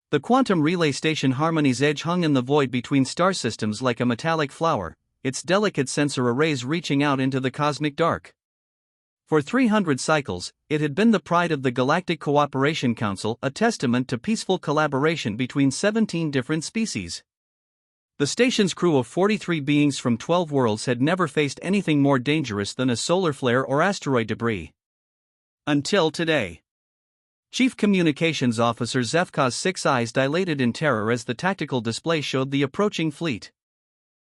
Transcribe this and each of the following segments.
The quantum relay station Harmony's Edge hung in the void between star systems like a metallic flower, its delicate sensor arrays reaching out into the cosmic dark. For 300 cycles, it had been the pride of the Galactic Cooperation Council, a testament to peaceful collaboration between 17 different species. The station's crew of 43 beings from 12 worlds had never faced anything more dangerous than a solar flare or asteroid debris. Until today. Chief Communications Officer Zefka's 6 eyes dilated in terror as the tactical display showed the approaching fleet.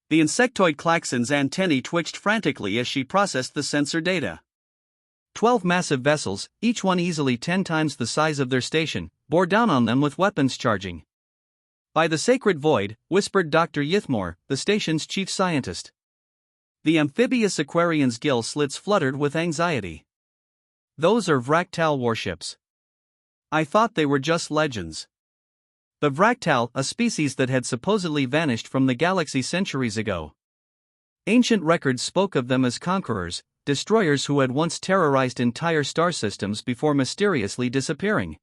The insectoid klaxon's antennae twitched frantically as she processed the sensor data. 12 massive vessels, each one easily 10 times the size of their station, bore down on them with weapons charging. "By the sacred void," whispered Dr. Yithmore, the station's chief scientist. The amphibious Aquarian's gill slits fluttered with anxiety. "Those are Vractal warships. I thought they were just legends." The Vractal, a species that had supposedly vanished from the galaxy centuries ago. Ancient records spoke of them as conquerors, destroyers who had once terrorized entire star systems before mysteriously disappearing.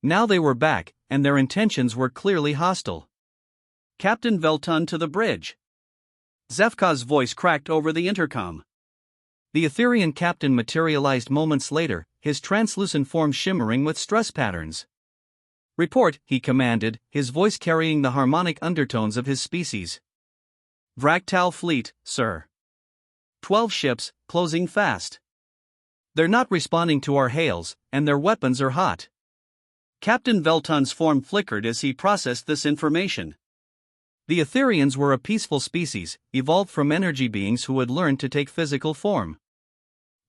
Now they were back, and their intentions were clearly hostile. "Captain Veltun to the bridge." Zefka's voice cracked over the intercom. The Etherian captain materialized moments later, his translucent form shimmering with stress patterns. "Report," he commanded, his voice carrying the harmonic undertones of his species. "Vractal fleet, sir. 12 ships, closing fast. They're not responding to our hails, and their weapons are hot." Captain Veltun's form flickered as he processed this information. The Etherians were a peaceful species, evolved from energy beings who had learned to take physical form.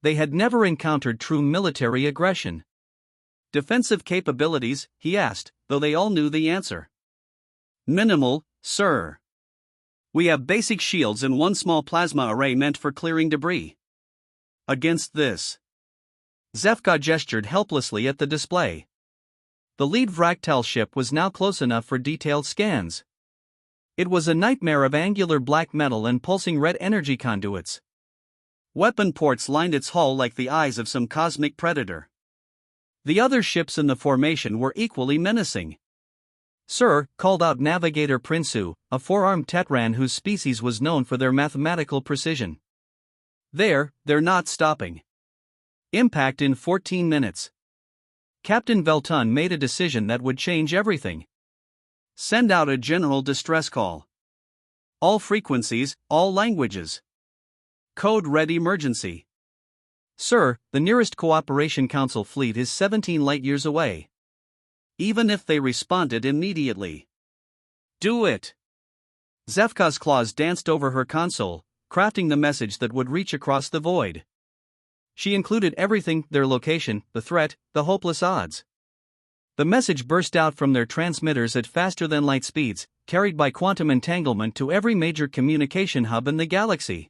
They had never encountered true military aggression. "Defensive capabilities?" he asked, though they all knew the answer. "Minimal, sir. We have basic shields and one small plasma array meant for clearing debris." "Against this." Zefka gestured helplessly at the display. The lead Vractal ship was now close enough for detailed scans. It was a nightmare of angular black metal and pulsing red energy conduits. Weapon ports lined its hull like the eyes of some cosmic predator. The other ships in the formation were equally menacing. "Sir," called out Navigator Prinsu, a 4-armed tetran whose species was known for their mathematical precision. They're not stopping. Impact in 14 minutes. Captain Veltun made a decision that would change everything. "Send out a general distress call. All frequencies, all languages. Code red emergency." "Sir, the nearest Cooperation Council fleet is 17 light-years away." "Even if they responded immediately." "Do it." Zefka's claws danced over her console, crafting the message that would reach across the void. She included everything: their location, the threat, the hopeless odds. The message burst out from their transmitters at faster-than-light speeds, carried by quantum entanglement to every major communication hub in the galaxy.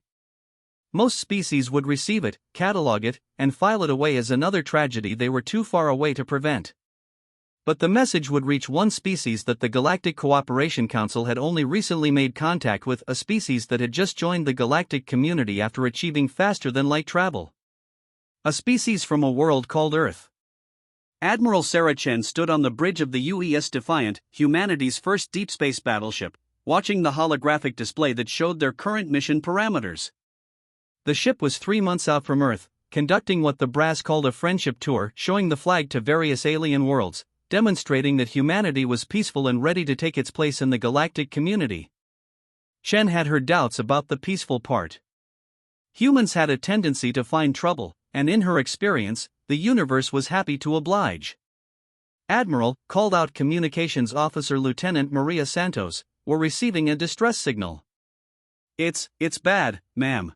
Most species would receive it, catalog it, and file it away as another tragedy they were too far away to prevent. But the message would reach one species that the Galactic Cooperation Council had only recently made contact with, a species that had just joined the galactic community after achieving faster-than-light travel. A species from a world called Earth. Admiral Sarah Chen stood on the bridge of the UES Defiant, humanity's first deep space battleship, watching the holographic display that showed their current mission parameters. The ship was 3 months out from Earth, conducting what the brass called a friendship tour, showing the flag to various alien worlds, demonstrating that humanity was peaceful and ready to take its place in the galactic community. Chen had her doubts about the peaceful part. Humans had a tendency to find trouble, and in her experience, the universe was happy to oblige. "Admiral," called out Communications Officer Lieutenant Maria Santos, "we're receiving a distress signal." It's bad, ma'am."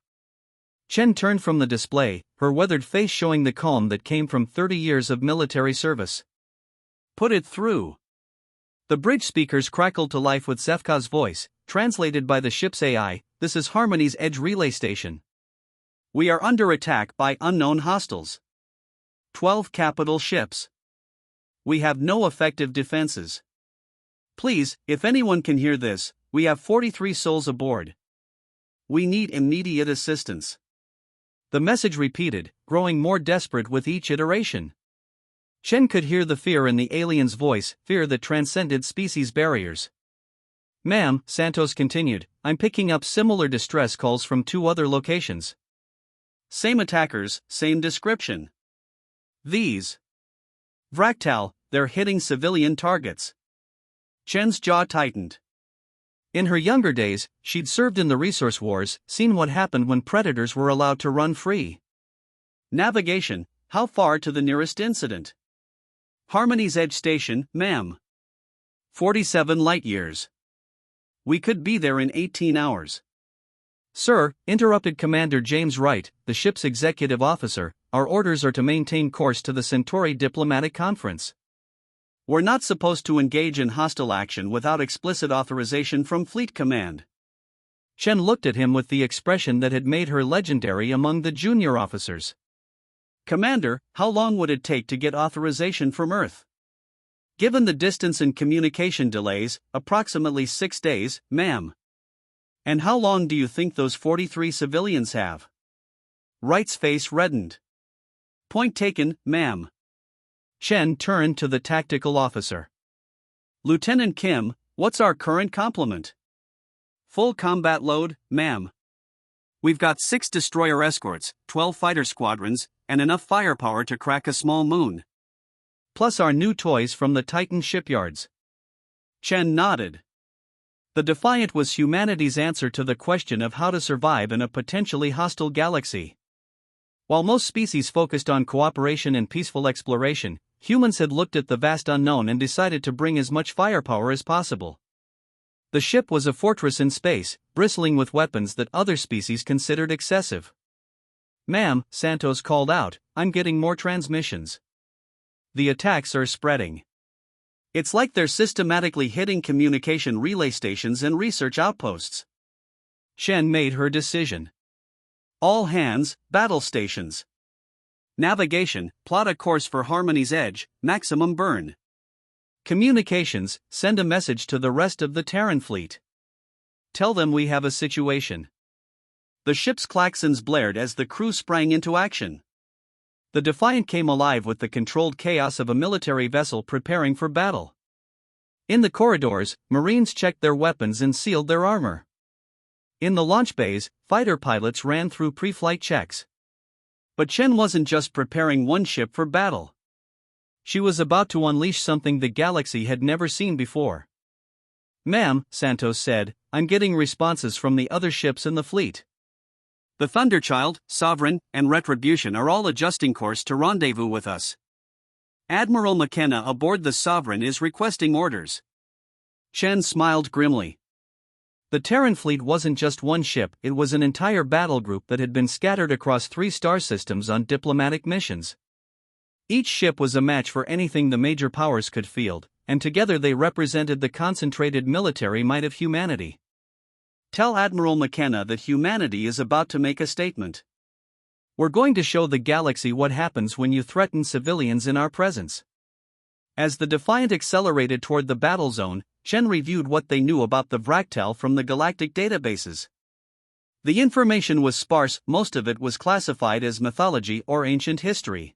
Chen turned from the display, her weathered face showing the calm that came from 30 years of military service. "Put it through." The bridge speakers crackled to life with Zefka's voice, translated by the ship's AI. "This is Harmony's Edge relay station. We are under attack by unknown hostiles. 12 capital ships. We have no effective defenses. Please, if anyone can hear this, we have 43 souls aboard. We need immediate assistance." The message repeated, growing more desperate with each iteration. Chen could hear the fear in the alien's voice, fear that transcended species barriers. Ma'am, Santos continued, I'm picking up similar distress calls from 2 other locations. Same attackers, same description. These Vractal, they're hitting civilian targets. Chen's jaw tightened. In her younger days, she'd served in the resource wars, seen what happened when predators were allowed to run free. Navigation, how far to the nearest incident? Harmony's Edge Station, ma'am. 47 light-years. We could be there in 18 hours. Sir, interrupted Commander James Wright, the ship's executive officer, our orders are to maintain course to the Centauri Diplomatic Conference. We're not supposed to engage in hostile action without explicit authorization from Fleet Command. Chen looked at him with the expression that had made her legendary among the junior officers. Commander, how long would it take to get authorization from Earth? Given the distance and communication delays, approximately 6 days, ma'am. And how long do you think those 43 civilians have? Wright's face reddened. Point taken, ma'am. Chen turned to the tactical officer. Lieutenant Kim, what's our current complement? Full combat load, ma'am. We've got 6 destroyer escorts, 12 fighter squadrons, and enough firepower to crack a small moon. Plus our new toys from the Titan shipyards. Chen nodded. The Defiant was humanity's answer to the question of how to survive in a potentially hostile galaxy. While most species focused on cooperation and peaceful exploration, humans had looked at the vast unknown and decided to bring as much firepower as possible. The ship was a fortress in space, bristling with weapons that other species considered excessive. Ma'am, Santos called out, I'm getting more transmissions. The attacks are spreading. It's like they're systematically hitting communication relay stations and research outposts. Shen made her decision. All hands, battle stations. Navigation, plot a course for Harmony's Edge, maximum burn. Communications, send a message to the rest of the Terran fleet. Tell them we have a situation. The ship's klaxons blared as the crew sprang into action. The Defiant came alive with the controlled chaos of a military vessel preparing for battle. In the corridors, Marines checked their weapons and sealed their armor. In the launch bays, fighter pilots ran through pre-flight checks. But Chen wasn't just preparing one ship for battle. She was about to unleash something the galaxy had never seen before. Ma'am, Santos said, I'm getting responses from the other ships in the fleet. The Thunderchild, Sovereign, and Retribution are all adjusting course to rendezvous with us. Admiral McKenna aboard the Sovereign is requesting orders. Chen smiled grimly. The Terran fleet wasn't just one ship, it was an entire battle group that had been scattered across 3 star systems on diplomatic missions. Each ship was a match for anything the major powers could field, and together they represented the concentrated military might of humanity. Tell Admiral McKenna that humanity is about to make a statement. We're going to show the galaxy what happens when you threaten civilians in our presence. As the Defiant accelerated toward the battle zone, Chen reviewed what they knew about the Vractal from the galactic databases. The information was sparse, most of it was classified as mythology or ancient history.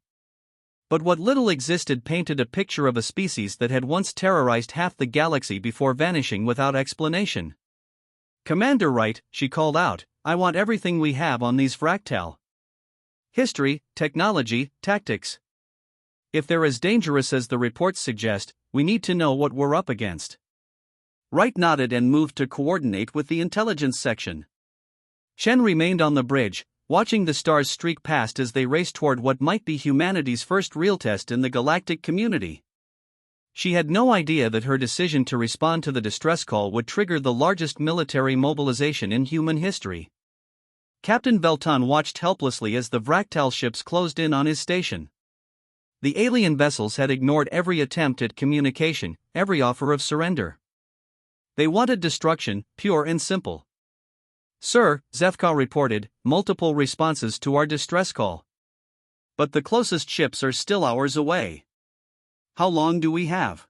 But what little existed painted a picture of a species that had once terrorized half the galaxy before vanishing without explanation. Commander Wright, she called out, I want everything we have on these Vractal. History, technology, tactics. If they're as dangerous as the reports suggest, we need to know what we're up against. Wright nodded and moved to coordinate with the intelligence section. Chen remained on the bridge, watching the stars streak past as they raced toward what might be humanity's first real test in the galactic community. She had no idea that her decision to respond to the distress call would trigger the largest military mobilization in human history. Captain Velton watched helplessly as the Vractal ships closed in on his station. The alien vessels had ignored every attempt at communication, every offer of surrender. They wanted destruction, pure and simple. Sir, Zefka reported, multiple responses to our distress call. But the closest ships are still hours away. How long do we have?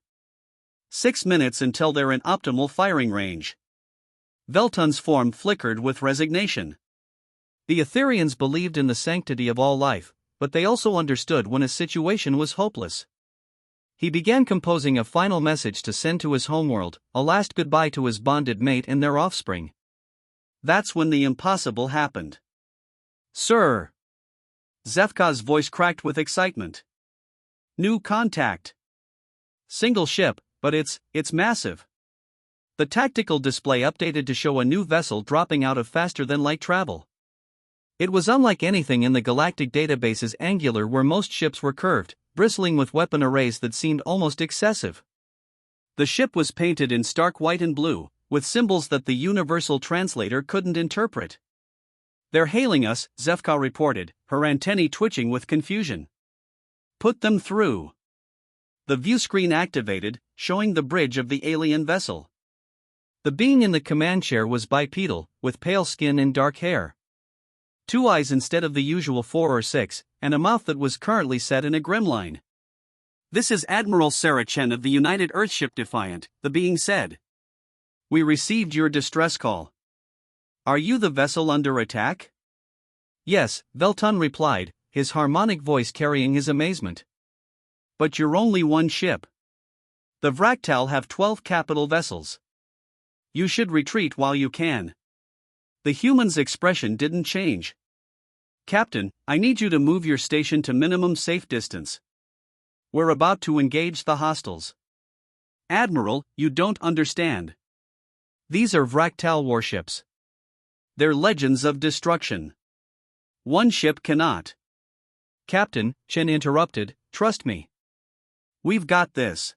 6 minutes until they're in optimal firing range. Velton's form flickered with resignation. The Etherians believed in the sanctity of all life, but they also understood when a situation was hopeless. He began composing a final message to send to his homeworld, a last goodbye to his bonded mate and their offspring. That's when the impossible happened. Sir! Zefka's voice cracked with excitement. New contact. Single ship, but it's massive. The tactical display updated to show a new vessel dropping out of faster-than-light travel. It was unlike anything in the galactic database's angular where most ships were curved, bristling with weapon arrays that seemed almost excessive. The ship was painted in stark white and blue, with symbols that the universal translator couldn't interpret. They're hailing us, Zefka reported, her antennae twitching with confusion. Put them through. The view screen activated, showing the bridge of the alien vessel. The being in the command chair was bipedal, with pale skin and dark hair. 2 eyes instead of the usual 4 or 6, and a mouth that was currently set in a grim line. This is Admiral Sarah Chen of the United Earthship Defiant, the being said. We received your distress call. Are you the vessel under attack? Yes, Veltun replied, his harmonic voice carrying his amazement. But you're only one ship. The Vractal have 12 capital vessels. You should retreat while you can. The human's expression didn't change. Captain, I need you to move your station to minimum safe distance. We're about to engage the hostiles. Admiral, you don't understand. These are Vractal warships. They're legends of destruction. One ship cannot. Captain, Chen interrupted, trust me. We've got this.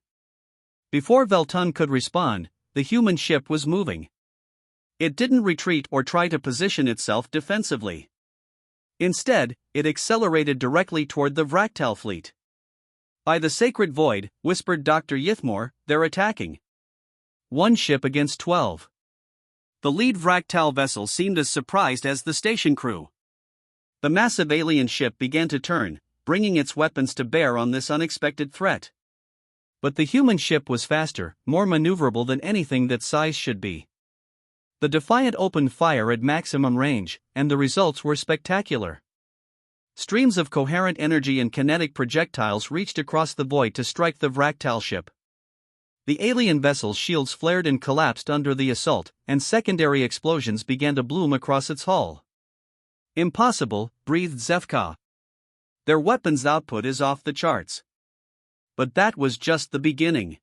Before Veltun could respond, the human ship was moving. It didn't retreat or try to position itself defensively. Instead, it accelerated directly toward the Vractal fleet. By the sacred void, whispered Dr. Yithmore, they're attacking. One ship against 12. The lead Vractal vessel seemed as surprised as the station crew. The massive alien ship began to turn, bringing its weapons to bear on this unexpected threat. But the human ship was faster, more maneuverable than anything that size should be. The Defiant opened fire at maximum range, and the results were spectacular. Streams of coherent energy and kinetic projectiles reached across the void to strike the Vractal ship. The alien vessel's shields flared and collapsed under the assault, and secondary explosions began to bloom across its hull. Impossible, breathed Zefka. Their weapons output is off the charts. But that was just the beginning.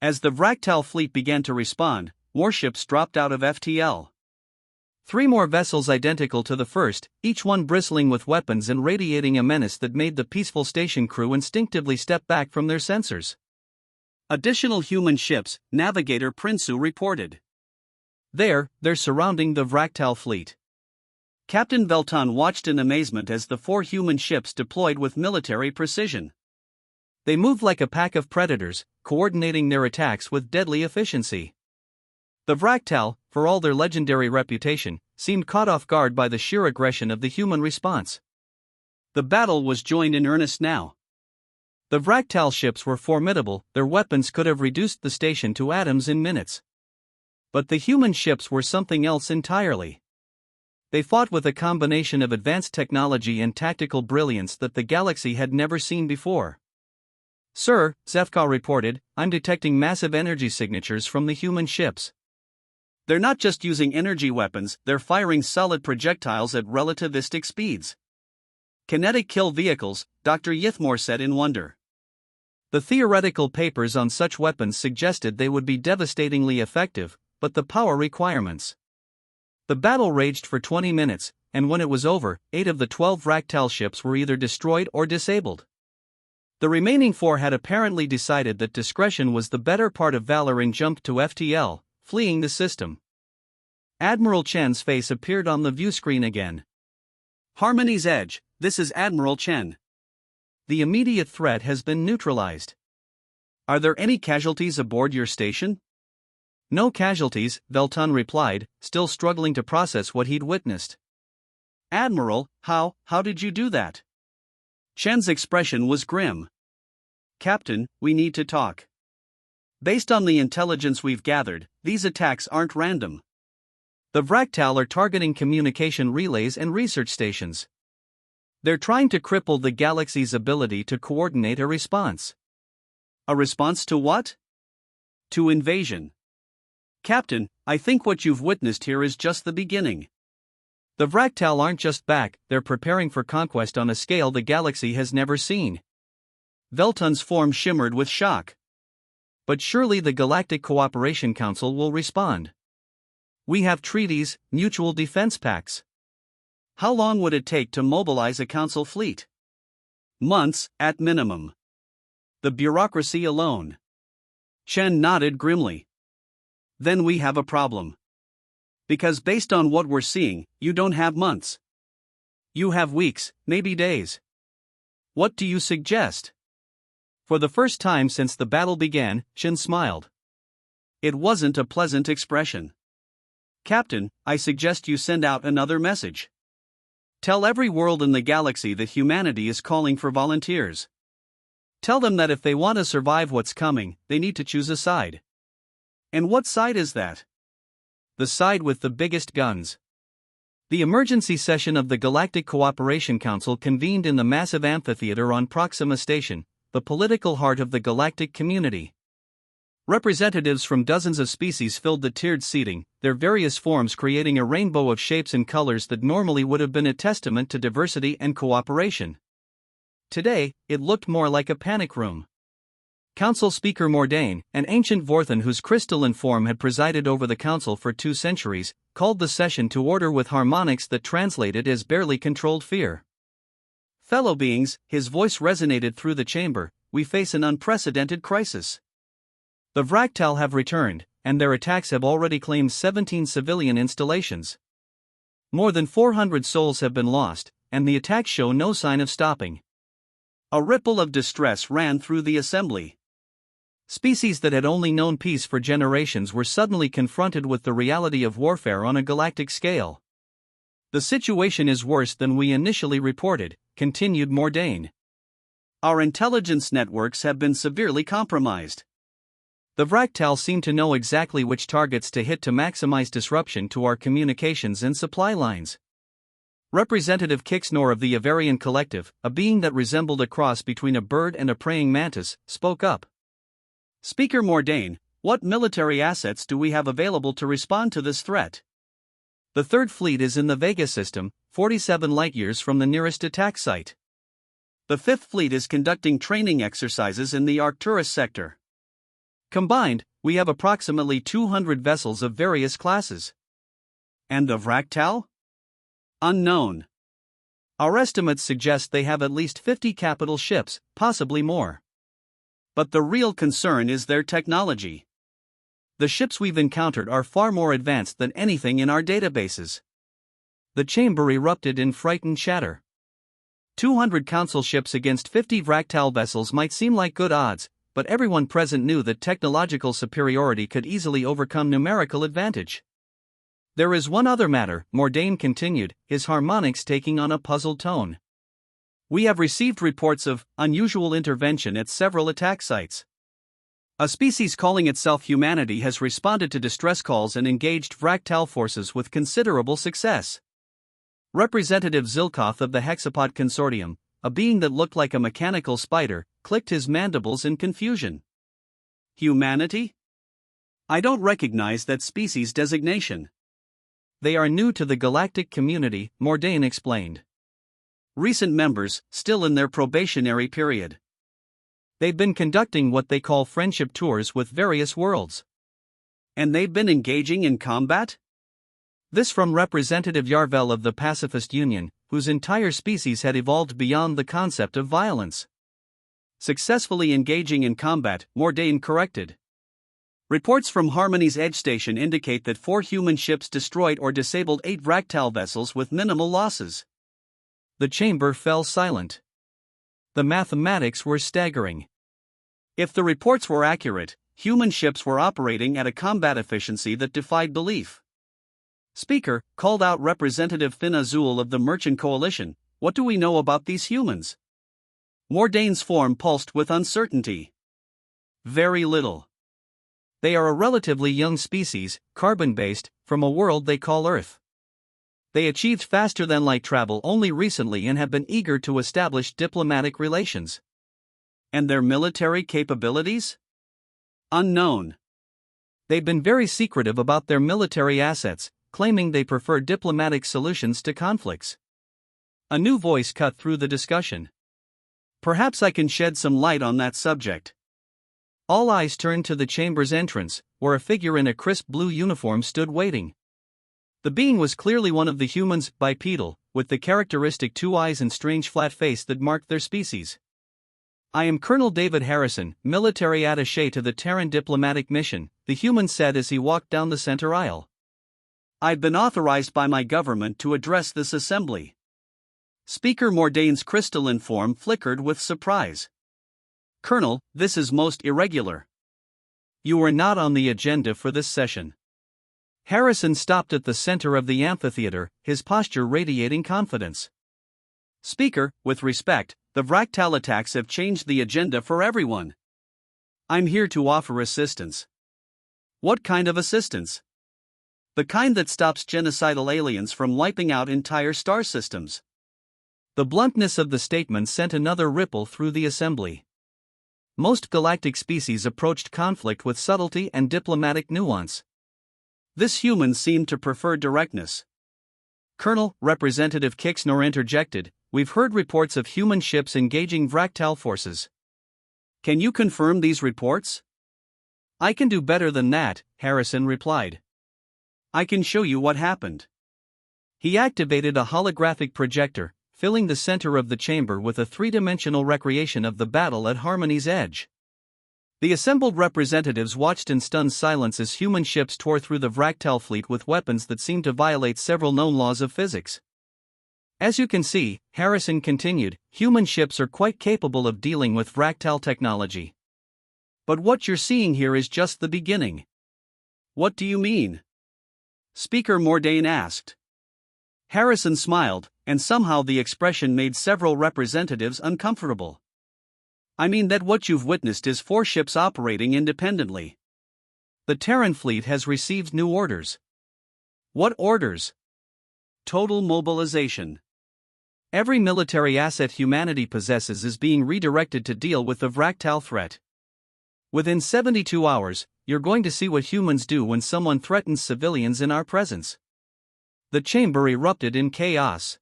As the Vractal fleet began to respond, warships dropped out of FTL. 3 more vessels identical to the first, each one bristling with weapons and radiating a menace that made the peaceful station crew instinctively step back from their sensors. Additional human ships, Navigator Prinsu reported. They're surrounding the Vractal fleet. Captain Veltun watched in amazement as the 4 human ships deployed with military precision. They moved like a pack of predators, coordinating their attacks with deadly efficiency. The Vractal, for all their legendary reputation, seemed caught off guard by the sheer aggression of the human response. The battle was joined in earnest now. The Vractal ships were formidable, their weapons could have reduced the station to atoms in minutes. But the human ships were something else entirely. They fought with a combination of advanced technology and tactical brilliance that the galaxy had never seen before. Sir, Zefka reported, I'm detecting massive energy signatures from the human ships. They're not just using energy weapons, they're firing solid projectiles at relativistic speeds. Kinetic kill vehicles, Dr. Yithmore said in wonder. The theoretical papers on such weapons suggested they would be devastatingly effective, but the power requirements. The battle raged for 20 minutes, and when it was over, 8 of the 12 Vractal ships were either destroyed or disabled. The remaining 4 had apparently decided that discretion was the better part of valor and jumped to FTL, fleeing the system. Admiral Chen's face appeared on the view screen again. Harmony's Edge, this is Admiral Chen. The immediate threat has been neutralized. Are there any casualties aboard your station? No casualties, Veltun replied, still struggling to process what he'd witnessed. Admiral, how did you do that? Chen's expression was grim. Captain, we need to talk. Based on the intelligence we've gathered, these attacks aren't random. The Vractal are targeting communication relays and research stations. They're trying to cripple the galaxy's ability to coordinate a response. A response to what? To invasion. Captain, I think what you've witnessed here is just the beginning. The Vractal aren't just back, they're preparing for conquest on a scale the galaxy has never seen. Veltun's form shimmered with shock. But surely the Galactic Cooperation Council will respond. We have treaties, mutual defense pacts. How long would it take to mobilize a council fleet? Months, at minimum. The bureaucracy alone. Chen nodded grimly. Then we have a problem. Because based on what we're seeing, you don't have months. You have weeks, maybe days. What do you suggest? For the first time since the battle began, Chen smiled. It wasn't a pleasant expression. Captain, I suggest you send out another message. Tell every world in the galaxy that humanity is calling for volunteers. Tell them that if they want to survive what's coming, they need to choose a side. And what side is that? The side with the biggest guns. The emergency session of the Galactic Cooperation Council convened in the massive amphitheater on Proxima Station, the political heart of the galactic community. Representatives from dozens of species filled the tiered seating, their various forms creating a rainbow of shapes and colors that normally would have been a testament to diversity and cooperation. Today, it looked more like a panic room. Council Speaker Mordain, an ancient Vorthan whose crystalline form had presided over the council for 2 centuries, called the session to order with harmonics that translated as barely controlled fear. Fellow beings, his voice resonated through the chamber, we face an unprecedented crisis. The Vractal have returned, and their attacks have already claimed 17 civilian installations. More than 400 souls have been lost, and the attacks show no sign of stopping. A ripple of distress ran through the assembly. Species that had only known peace for generations were suddenly confronted with the reality of warfare on a galactic scale. The situation is worse than we initially reported, continued Mordain. Our intelligence networks have been severely compromised. The Vractal seem to know exactly which targets to hit to maximize disruption to our communications and supply lines. Representative Kixnor of the Avarian Collective, a being that resembled a cross between a bird and a praying mantis, spoke up. Speaker Mordain, what military assets do we have available to respond to this threat? The Third Fleet is in the Vega system, 47 light-years from the nearest attack site. The Fifth Fleet is conducting training exercises in the Arcturus sector. Combined, we have approximately 200 vessels of various classes. And the Vractal? Unknown. Our estimates suggest they have at least 50 capital ships, possibly more. But the real concern is their technology. The ships we've encountered are far more advanced than anything in our databases. The chamber erupted in frightened chatter. 200 council ships against 50 Vractal vessels might seem like good odds, but everyone present knew that technological superiority could easily overcome numerical advantage. There is one other matter, Mordain continued, his harmonics taking on a puzzled tone. We have received reports of unusual intervention at several attack sites. A species calling itself humanity has responded to distress calls and engaged Vractal forces with considerable success. Representative Zilkoth of the Hexapod Consortium, a being that looked like a mechanical spider, clicked his mandibles in confusion. Humanity? I don't recognize that species designation. They are new to the galactic community, Mordain explained. Recent members, still in their probationary period. They've been conducting what they call friendship tours with various worlds. And they've been engaging in combat? This from Representative Yarvel of the Pacifist Union, whose entire species had evolved beyond the concept of violence. Successfully engaging in combat, Mordain corrected. Reports from Harmony's Edge Station indicate that 4 human ships destroyed or disabled 8 Vractal vessels with minimal losses. The chamber fell silent. The mathematics were staggering. If the reports were accurate, human ships were operating at a combat efficiency that defied belief. Speaker, called out Representative Fin Azul of the Merchant Coalition, what do we know about these humans? Mordain's form pulsed with uncertainty. Very little. They are a relatively young species, carbon-based, from a world they call Earth. They achieved faster-than-light travel only recently and have been eager to establish diplomatic relations. And their military capabilities? Unknown. They've been very secretive about their military assets, claiming they prefer diplomatic solutions to conflicts. A new voice cut through the discussion. Perhaps I can shed some light on that subject. All eyes turned to the chamber's entrance, where a figure in a crisp blue uniform stood waiting. The being was clearly one of the humans, bipedal, with the characteristic 2 eyes and strange flat face that marked their species. "I am Colonel David Harrison, military attaché to the Terran diplomatic mission," the human said as he walked down the center aisle. "I've been authorized by my government to address this assembly." Speaker Mordane's crystalline form flickered with surprise. "Colonel, this is most irregular. You are not on the agenda for this session." Harrison stopped at the center of the amphitheater, his posture radiating confidence. "Speaker, with respect, the Vractal attacks have changed the agenda for everyone. I'm here to offer assistance." "What kind of assistance?" "The kind that stops genocidal aliens from wiping out entire star systems." The bluntness of the statement sent another ripple through the assembly. Most galactic species approached conflict with subtlety and diplomatic nuance. This human seemed to prefer directness. "Colonel," Representative Kixnor interjected, "we've heard reports of human ships engaging Vractal forces." "Can you confirm these reports?" "I can do better than that," Harrison replied. "I can show you what happened." He activated a holographic projector, filling the center of the chamber with a three-dimensional recreation of the battle at Harmony's edge. The assembled representatives watched in stunned silence as human ships tore through the Vractal fleet with weapons that seemed to violate several known laws of physics. "As you can see," Harrison continued, "human ships are quite capable of dealing with Vractal technology. But what you're seeing here is just the beginning." "What do you mean?" Speaker Mordane asked. Harrison smiled, and somehow the expression made several representatives uncomfortable. "I mean that what you've witnessed is 4 ships operating independently. The Terran fleet has received new orders." "What orders?" "Total mobilization. Every military asset humanity possesses is being redirected to deal with the Vractal threat. Within 72 hours, you're going to see what humans do when someone threatens civilians in our presence." The chamber erupted in chaos.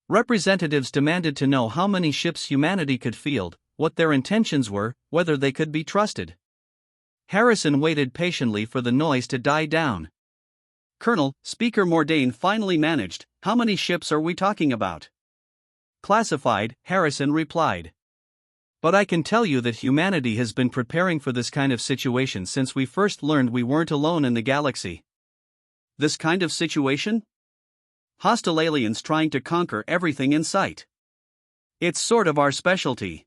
Representatives demanded to know how many ships humanity could field, what their intentions were, whether they could be trusted. Harrison waited patiently for the noise to die down. "Colonel," Speaker Mordane finally managed, "how many ships are we talking about?" "Classified," Harrison replied. "But I can tell you that humanity has been preparing for this kind of situation since we first learned we weren't alone in the galaxy." "This kind of situation?" "Hostile aliens trying to conquer everything in sight. It's sort of our specialty."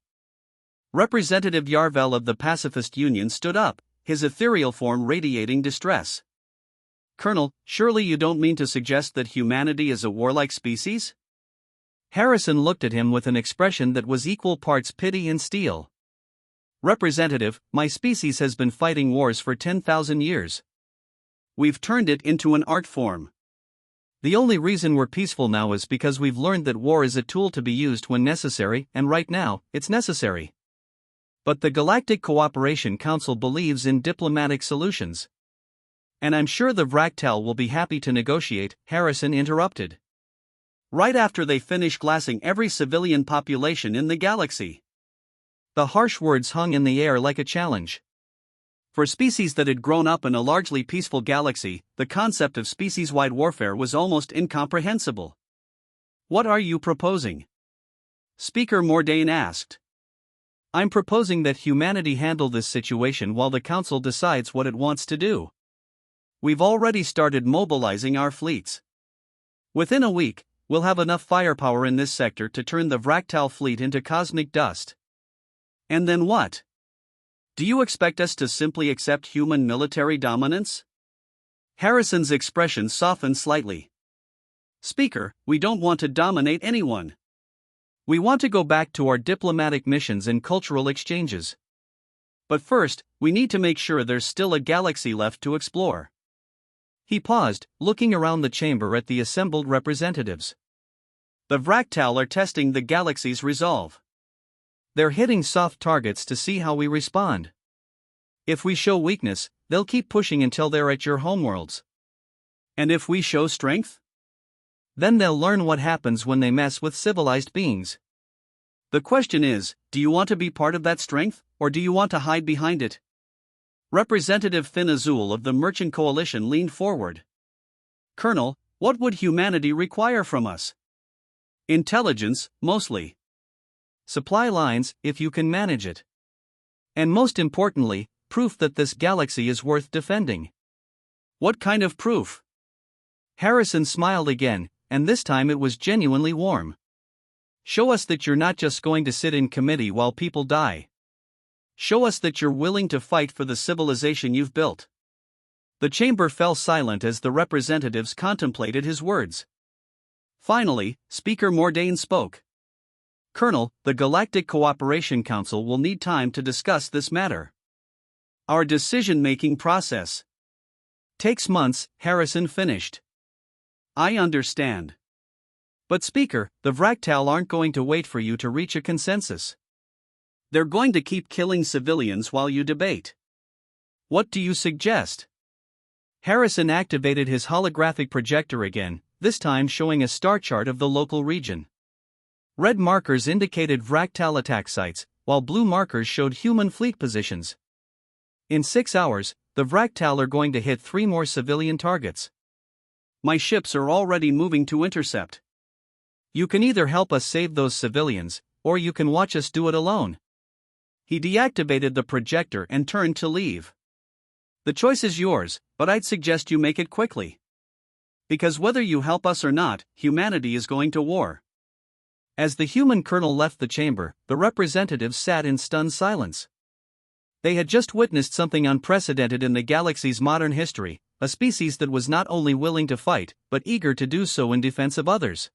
Representative Yarvel of the Pacifist Union stood up, his ethereal form radiating distress. "Colonel, surely you don't mean to suggest that humanity is a warlike species?" Harrison looked at him with an expression that was equal parts pity and steel. "Representative, my species has been fighting wars for 10,000 years. We've turned it into an art form. The only reason we're peaceful now is because we've learned that war is a tool to be used when necessary, and right now, it's necessary. But the Galactic Cooperation Council believes in diplomatic solutions. And I'm sure the Vractal will be happy to negotiate," Harrison interrupted. "Right after they finish glassing every civilian population in the galaxy." The harsh words hung in the air like a challenge. For species that had grown up in a largely peaceful galaxy, the concept of species-wide warfare was almost incomprehensible. "What are you proposing?" Speaker Mordane asked. "I'm proposing that humanity handle this situation while the Council decides what it wants to do. We've already started mobilizing our fleets. Within a week, we'll have enough firepower in this sector to turn the Vractal fleet into cosmic dust." "And then what? Do you expect us to simply accept human military dominance?" Harrison's expression softened slightly. "Speaker, we don't want to dominate anyone. We want to go back to our diplomatic missions and cultural exchanges. But first, we need to make sure there's still a galaxy left to explore." He paused, looking around the chamber at the assembled representatives. "The Vractal are testing the galaxy's resolve. They're hitting soft targets to see how we respond. If we show weakness, they'll keep pushing until they're at your homeworlds. And if we show strength? Then they'll learn what happens when they mess with civilized beings. The question is, do you want to be part of that strength, or do you want to hide behind it? Representative Thin Azul of the Merchant Coalition leaned forward. Colonel, what would humanity require from us? Intelligence, mostly. Supply lines, if you can manage it. And most importantly, proof that this galaxy is worth defending. What kind of proof? Harrison smiled again, and this time it was genuinely warm. Show us that you're not just going to sit in committee while people die. Show us that you're willing to fight for the civilization you've built. The chamber fell silent as the representatives contemplated his words. Finally, Speaker Mordain spoke. Colonel, the Galactic Cooperation Council will need time to discuss this matter. Our decision-making process takes months, Harrison finished. I understand. But Speaker, the Vractal aren't going to wait for you to reach a consensus. They're going to keep killing civilians while you debate. What do you suggest? Harrison activated his holographic projector again, this time showing a star chart of the local region. Red markers indicated Vractal attack sites, while blue markers showed human fleet positions. In 6 hours, the Vractal are going to hit 3 more civilian targets. My ships are already moving to intercept. You can either help us save those civilians, or you can watch us do it alone. He deactivated the projector and turned to leave. The choice is yours, but I'd suggest you make it quickly. Because whether you help us or not, humanity is going to war. As the human colonel left the chamber, the representatives sat in stunned silence. They had just witnessed something unprecedented in the galaxy's modern history, a species that was not only willing to fight, but eager to do so in defense of others.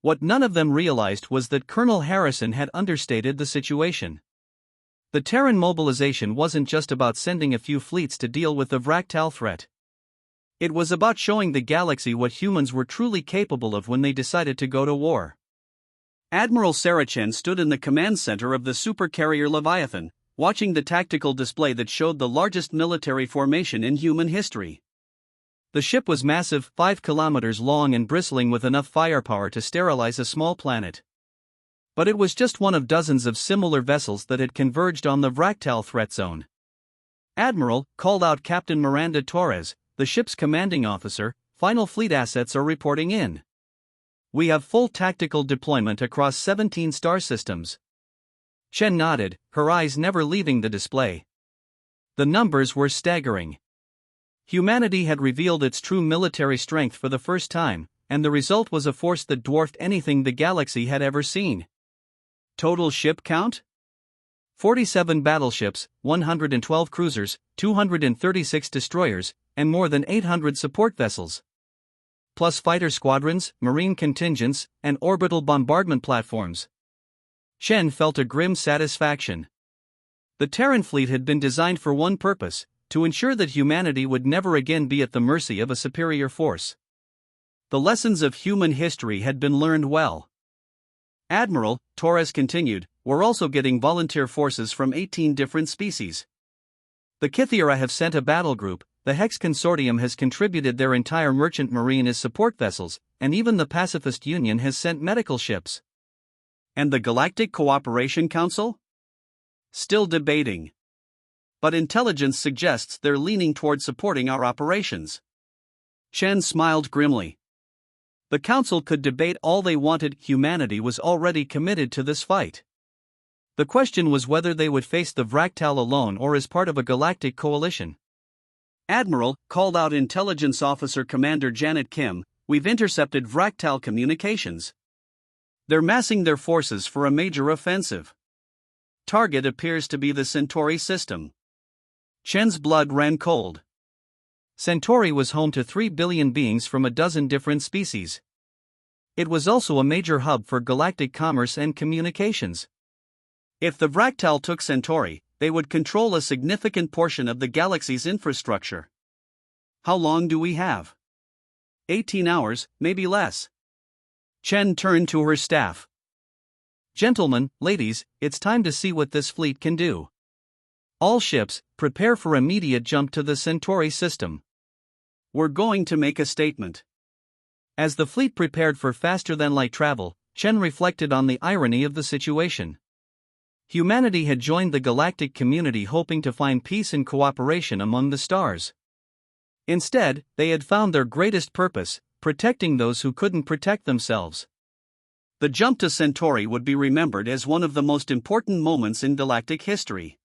What none of them realized was that Colonel Harrison had understated the situation. The Terran mobilization wasn't just about sending a few fleets to deal with the Vractal threat. It was about showing the galaxy what humans were truly capable of when they decided to go to war. Admiral Saracen stood in the command center of the supercarrier Leviathan, watching the tactical display that showed the largest military formation in human history. The ship was massive, 5 kilometers long and bristling with enough firepower to sterilize a small planet. But it was just one of dozens of similar vessels that had converged on the Vractal threat zone. Admiral, called out Captain Miranda Torres, the ship's commanding officer, final fleet assets are reporting in. We have full tactical deployment across 17 star systems. Chen nodded, her eyes never leaving the display. The numbers were staggering. Humanity had revealed its true military strength for the first time, and the result was a force that dwarfed anything the galaxy had ever seen. Total ship count? 47 battleships, 112 cruisers, 236 destroyers, and more than 800 support vessels. Plus fighter squadrons, marine contingents, and orbital bombardment platforms. Chen felt a grim satisfaction. The Terran fleet had been designed for one purpose: to ensure that humanity would never again be at the mercy of a superior force. The lessons of human history had been learned well. Admiral, Torres continued, we're also getting volunteer forces from 18 different species. The Kythera have sent a battle group, the Hex Consortium has contributed their entire merchant marine as support vessels, and even the Pacifist Union has sent medical ships. And the Galactic Cooperation Council? Still debating. But intelligence suggests they're leaning toward supporting our operations. Chen smiled grimly. The Council could debate all they wanted, humanity was already committed to this fight. The question was whether they would face the Vractal alone or as part of a galactic coalition. Admiral, called out Intelligence Officer Commander Janet Kim, we've intercepted Vractal communications. They're massing their forces for a major offensive. Target appears to be the Centauri system. Chen's blood ran cold. Centauri was home to 3 billion beings from a dozen different species. It was also a major hub for galactic commerce and communications. If the Vractal took Centauri, they would control a significant portion of the galaxy's infrastructure. How long do we have? 18 hours, maybe less. Chen turned to her staff. Gentlemen, ladies, it's time to see what this fleet can do. All ships, prepare for immediate jump to the Centauri system. We're going to make a statement. As the fleet prepared for faster-than-light travel, Chen reflected on the irony of the situation. Humanity had joined the galactic community hoping to find peace and cooperation among the stars. Instead, they had found their greatest purpose, protecting those who couldn't protect themselves. The jump to Centauri would be remembered as one of the most important moments in galactic history.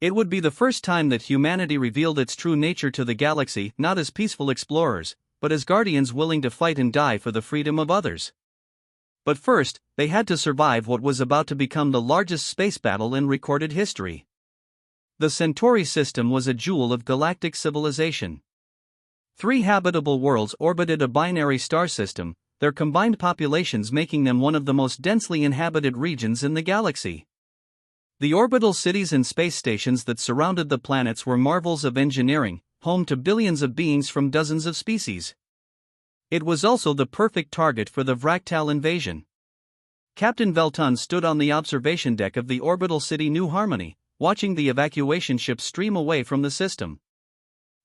It would be the first time that humanity revealed its true nature to the galaxy, not as peaceful explorers, but as guardians willing to fight and die for the freedom of others. But first, they had to survive what was about to become the largest space battle in recorded history. The Centauri system was a jewel of galactic civilization. 3 habitable worlds orbited a binary star system, their combined populations making them one of the most densely inhabited regions in the galaxy. The orbital cities and space stations that surrounded the planets were marvels of engineering, home to billions of beings from dozens of species. It was also the perfect target for the Vractal invasion. Captain Velton stood on the observation deck of the orbital city New Harmony, watching the evacuation ships stream away from the system.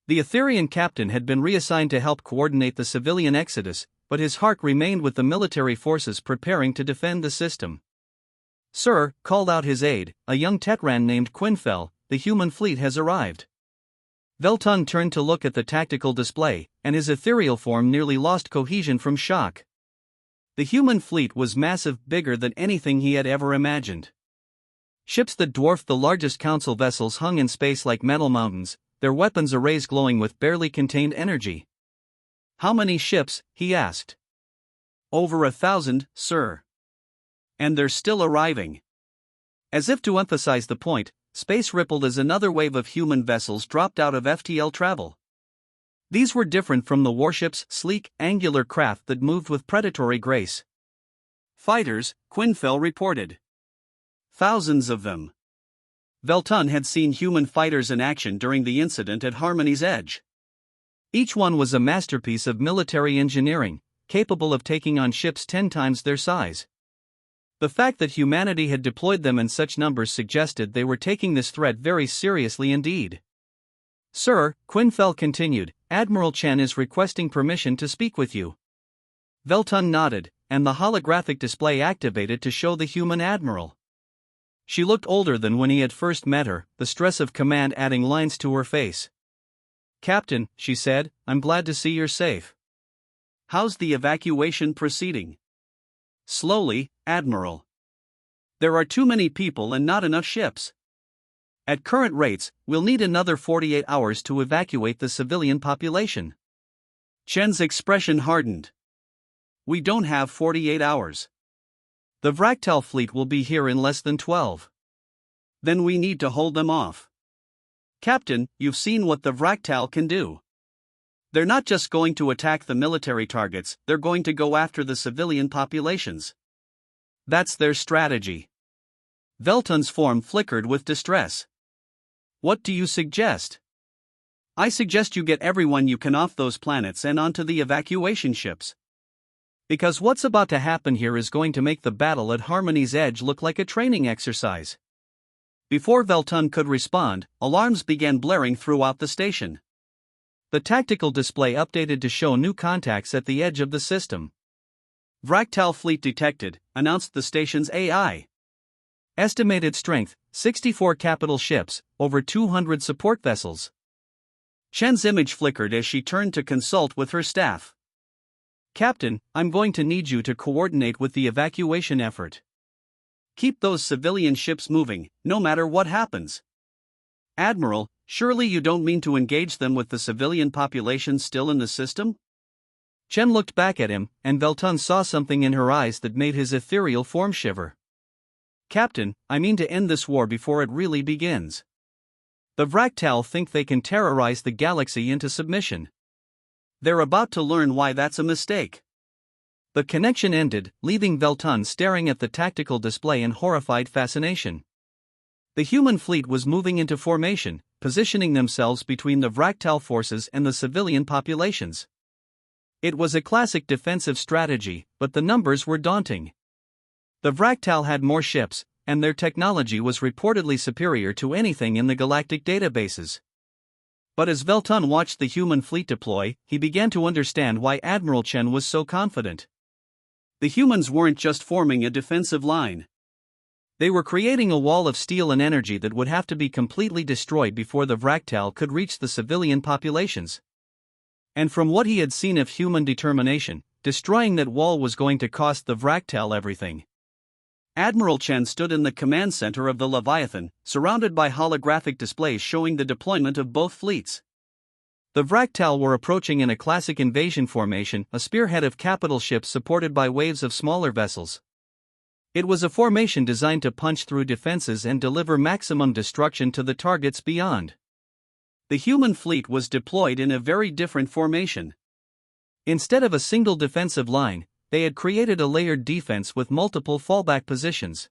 The Etherian captain had been reassigned to help coordinate the civilian exodus, but his heart remained with the military forces preparing to defend the system. "Sir," called out his aide, a young Tetran named Quinfell, "the human fleet has arrived." Velton turned to look at the tactical display, and his ethereal form nearly lost cohesion from shock. The human fleet was massive, bigger than anything he had ever imagined. Ships that dwarfed the largest council vessels hung in space like metal mountains, their weapons arrays glowing with barely contained energy. "How many ships?" he asked. "Over 1,000, sir. And they're still arriving." As if to emphasize the point, space rippled as another wave of human vessels dropped out of FTL travel. These were different from the warships, sleek, angular craft that moved with predatory grace. "Fighters," Quinfell reported. "Thousands of them." Velton had seen human fighters in action during the incident at Harmony's Edge. Each one was a masterpiece of military engineering, capable of taking on ships 10 times their size. The fact that humanity had deployed them in such numbers suggested they were taking this threat very seriously indeed. "Sir," Quinfell continued, "Admiral Chen is requesting permission to speak with you." Velton nodded, and the holographic display activated to show the human admiral. She looked older than when he had first met her, the stress of command adding lines to her face. "Captain," she said, "I'm glad to see you're safe." "How's the evacuation proceeding?" "Slowly, Admiral. There are too many people and not enough ships. At current rates, we'll need another 48 hours to evacuate the civilian population." Chen's expression hardened. "We don't have 48 hours. The Vractal fleet will be here in less than 12. Then we need to hold them off." "Captain, you've seen what the Vractal can do. They're not just going to attack the military targets, they're going to go after the civilian populations. That's their strategy." Velton's form flickered with distress. "What do you suggest?" "I suggest you get everyone you can off those planets and onto the evacuation ships. Because what's about to happen here is going to make the battle at Harmony's Edge look like a training exercise." Before Velton could respond, alarms began blaring throughout the station. The tactical display updated to show new contacts at the edge of the system. "Vractal fleet detected," announced the station's AI. Estimated strength, 64 capital ships, over 200 support vessels. Chen's image flickered as she turned to consult with her staff. "Captain, I'm going to need you to coordinate with the evacuation effort. Keep those civilian ships moving, no matter what happens." "Admiral, surely you don't mean to engage them with the civilian population still in the system?" Chen looked back at him, and Velton saw something in her eyes that made his ethereal form shiver. "Captain, I mean to end this war before it really begins. The Vractal think they can terrorize the galaxy into submission. They're about to learn why that's a mistake." The connection ended, leaving Velton staring at the tactical display in horrified fascination. The human fleet was moving into formation, positioning themselves between the Vractal forces and the civilian populations. It was a classic defensive strategy, but the numbers were daunting. The Vractal had more ships, and their technology was reportedly superior to anything in the galactic databases. But as Veltun watched the human fleet deploy, he began to understand why Admiral Chen was so confident. The humans weren't just forming a defensive line. They were creating a wall of steel and energy that would have to be completely destroyed before the Vractal could reach the civilian populations. And from what he had seen of human determination, destroying that wall was going to cost the Vractal everything. Admiral Chen stood in the command center of the Leviathan, surrounded by holographic displays showing the deployment of both fleets. The Vractal were approaching in a classic invasion formation, a spearhead of capital ships supported by waves of smaller vessels. It was a formation designed to punch through defenses and deliver maximum destruction to the targets beyond. The human fleet was deployed in a very different formation. Instead of a single defensive line, they had created a layered defense with multiple fallback positions.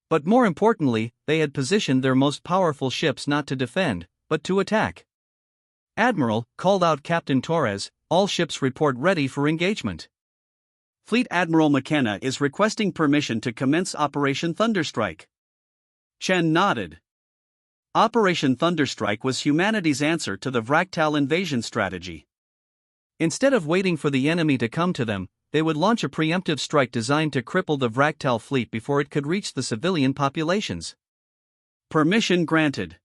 But more importantly, they had positioned their most powerful ships not to defend, but to attack. "Admiral," called out Captain Torres, "all ships report ready for engagement." Fleet Admiral McKenna is requesting permission to commence Operation Thunderstrike. Chen nodded. Operation Thunderstrike was humanity's answer to the Vractal invasion strategy. Instead of waiting for the enemy to come to them, they would launch a preemptive strike designed to cripple the Vractal fleet before it could reach the civilian populations. Permission granted.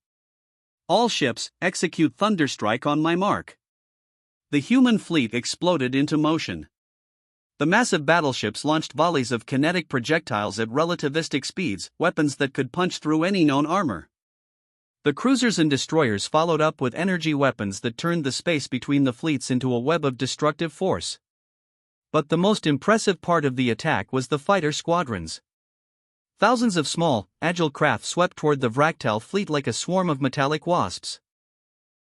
All ships, execute Thunderstrike on my mark. The human fleet exploded into motion. The massive battleships launched volleys of kinetic projectiles at relativistic speeds, weapons that could punch through any known armor. The cruisers and destroyers followed up with energy weapons that turned the space between the fleets into a web of destructive force. But the most impressive part of the attack was the fighter squadrons. Thousands of small, agile craft swept toward the Vractal fleet like a swarm of metallic wasps.